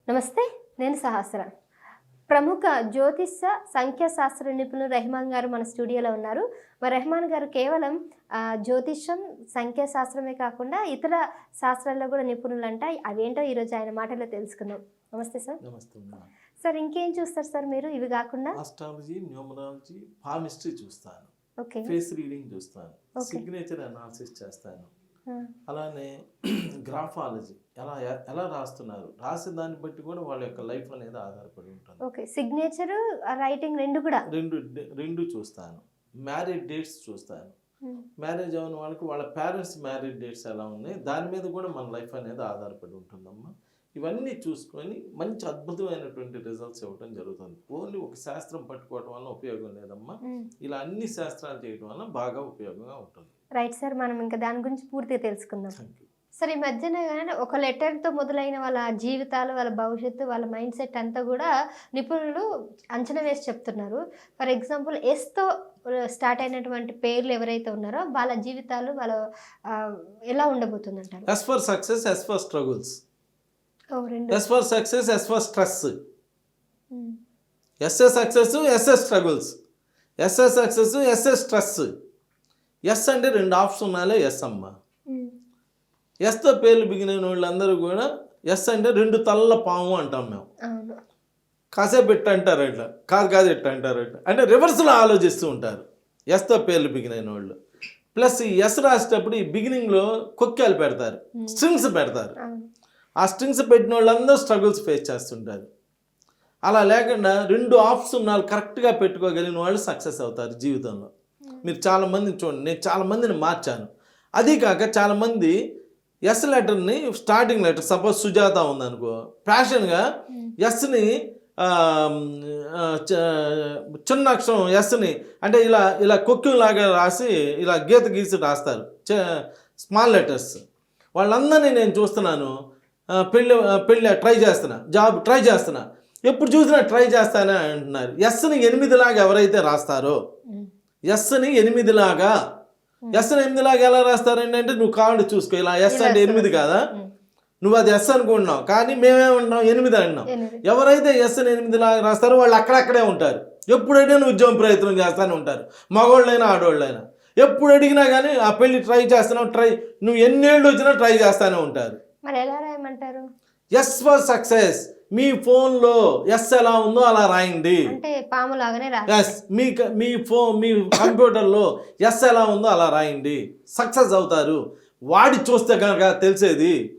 నమస్తే, నేను సహస్ర. ప్రముఖ జ్యోతిష సంఖ్యాశాస్త్ర నిపుణులు రెహమాన్ గారు మన స్టూడియోలో ఉన్నారు. మరి రెహమాన్ గారు కేవలం జ్యోతిషం, సంఖ్యాశాస్త్రమే కాకుండా ఇతర శాస్త్రాల్లో కూడా నిపుణులంట. అవేంటో ఈరోజు ఆయన మాటల్లో తెలుసుకుందాం. నమస్తే సార్. నమస్తే. సార్, ఇంకేం చూస్తారు సార్ మీరు ఇవి కాకుండా? ఆస్ట్రాలజీ, న్యూమరాలజీ, పామిస్ట్రీ చూస్తాను, ఓకే, ఫేస్ రీడింగ్ చూస్తాను, సిగ్నేచర్ అనాలిసిస్ చేస్తాను, అలానే గ్రాఫాలజీ ఎలా ఎలా రాస్తున్నారు, రాసే దాన్ని బట్టి కూడా వాళ్ళ యొక్క లైఫ్ అనేది ఆధారపడి ఉంటుంది. ఓకే, సిగ్నేచర్, రైటింగ్ రెండు కూడా రెండు చూస్తాను. మ్యారేజ్ డేట్స్ చూస్తాను. మ్యారేజ్ అయిన వాళ్ళకి వాళ్ళ పేరెంట్స్ మ్యారేజ్ డేట్స్ ఎలా ఉన్నాయి, దాని మీద కూడా మన లైఫ్ అనేది ఆధారపడి ఉంటుందమ్మా. ఇవన్నీ చూసుకొని మంచి అద్భుతమైనటువంటి రిజల్ట్స్ ఇవ్వడం జరుగుతుంది. ఓన్లీ ఒక శాస్త్రం పట్టుకోవడం వల్ల ఉపయోగం లేదమ్మా, ఇలా అన్ని శాస్త్రాలు చేయడం వల్ల బాగా ఉపయోగంగా ఉంటుంది. రైట్ సార్, మనం ఇంకా దాని గురించి పూర్తిగా తెలుసుకుందాం. సార్, ఈ మధ్యన ఒక లెటర్తో మొదలైన వాళ్ళ జీవితాలు, వాళ్ళ భవిష్యత్తు, వాళ్ళ మైండ్ సెట్ అంతా కూడా నిపుణులు అంచనా వేసి చెప్తున్నారు. ఫర్ ఎగ్జాంపుల్, ఎస్తో స్టార్ట్ అయినటువంటి పేర్లు ఎవరైతే ఉన్నారో వాళ్ళ జీవితాలు వాళ్ళ ఎలా ఉండబోతుంది అంటారు? S for success, S for struggles. S for success, S for stress. S A success, S A struggles. S A success, S A stress. S అంటే రెండు ఆప్షన్ ఉన్నాలే ఎస్ అమ్మ. ఎస్తో పేర్లు బిగిన వాళ్ళందరూ కూడా ఎస్ అంటే రెండు తలల పాము అంటాం మేము. కాసేపు ఎట్ట అంటారు అట్లా, కాదు ఎట్ట అంటారు అట్లా, అంటే రివర్స్లో ఆలోచిస్తూ ఉంటారు ఎస్తో పేర్లు బిగినైన వాళ్ళు. ప్లస్ ఈ ఎస్ రాసేటప్పుడు ఈ బిగినింగ్లో కొక్కేలు పెడతారు, స్ట్రింగ్స్ పెడతారు. ఆ స్ట్రింగ్స్ పెట్టిన వాళ్ళందరూ స్ట్రగుల్స్ ఫేస్ చేస్తుంటారు. అలా లేకుండా రెండు ఆప్షన్ వాళ్ళు కరెక్ట్గా పెట్టుకోగలిగిన వాళ్ళు సక్సెస్ అవుతారు జీవితంలో. మీరు చాలామందిని చూడండి, నేను చాలామందిని మార్చాను. అదీ కాక చాలామంది ఎస్ లెటర్ని స్టార్టింగ్ లెటర్, సపోజ్ సుజాత ఉందనుకో, ప్యాషన్గా ఎస్ని చిన్న అక్షరం ఎస్ని అంటే ఇలా ఇలా కొక్కిలాగా రాసి ఇలా గీత గీసి రాస్తారు, స్మాల్ లెటర్స్. వాళ్ళందరినీ నేను చూస్తున్నాను. పెళ్ళి ట్రై చేస్తున్నా, జాబ్ ట్రై చేస్తున్నా, ఎప్పుడు చూసినా ట్రై చేస్తానే అంటున్నారు. ఎస్ని 8 లాగా ఎవరైతే రాస్తారో, ఎస్ని 8 లాగా, ఎస్ని 8 లాగా ఎలా రాస్తారు ఏంటంటే, నువ్వు కావాలి చూసుకో, ఇలా ఎస్ అంటే 8 కాదా, నువ్వు అది ఎస్ అనుకుంటున్నావు, కానీ మేమేమంటున్నాం 8 అంటున్నాం. ఎవరైతే ఎస్ని 8 లాగా రాస్తారో వాళ్ళు అక్కడక్కడే ఉంటారు. ఎప్పుడైనా నువ్వు ఉద్యోగం ప్రయత్నం చేస్తూనే ఉంటారు, మగవాళ్ళైనా ఆడవాళ్ళైనా. ఎప్పుడు అడిగినా కానీ ఆ పెళ్ళి ట్రై చేస్తున్నావు, నువ్వు ఎన్నేళ్ళు వచ్చినా ట్రై చేస్తూనే ఉంటారు. మరి ఎలా రాయమంటారు? S for success. మీ ఫోన్లో ఎస్ ఎలా ఉందో అలా రాయండి. అంటే పాము లాగానే ఎస్, మీ కంప్యూటర్లో ఎస్ ఎలా ఉందో అలా రాయండి, సక్సెస్ అవుతారు. వాడి చూస్తే కనుక తెలిసేది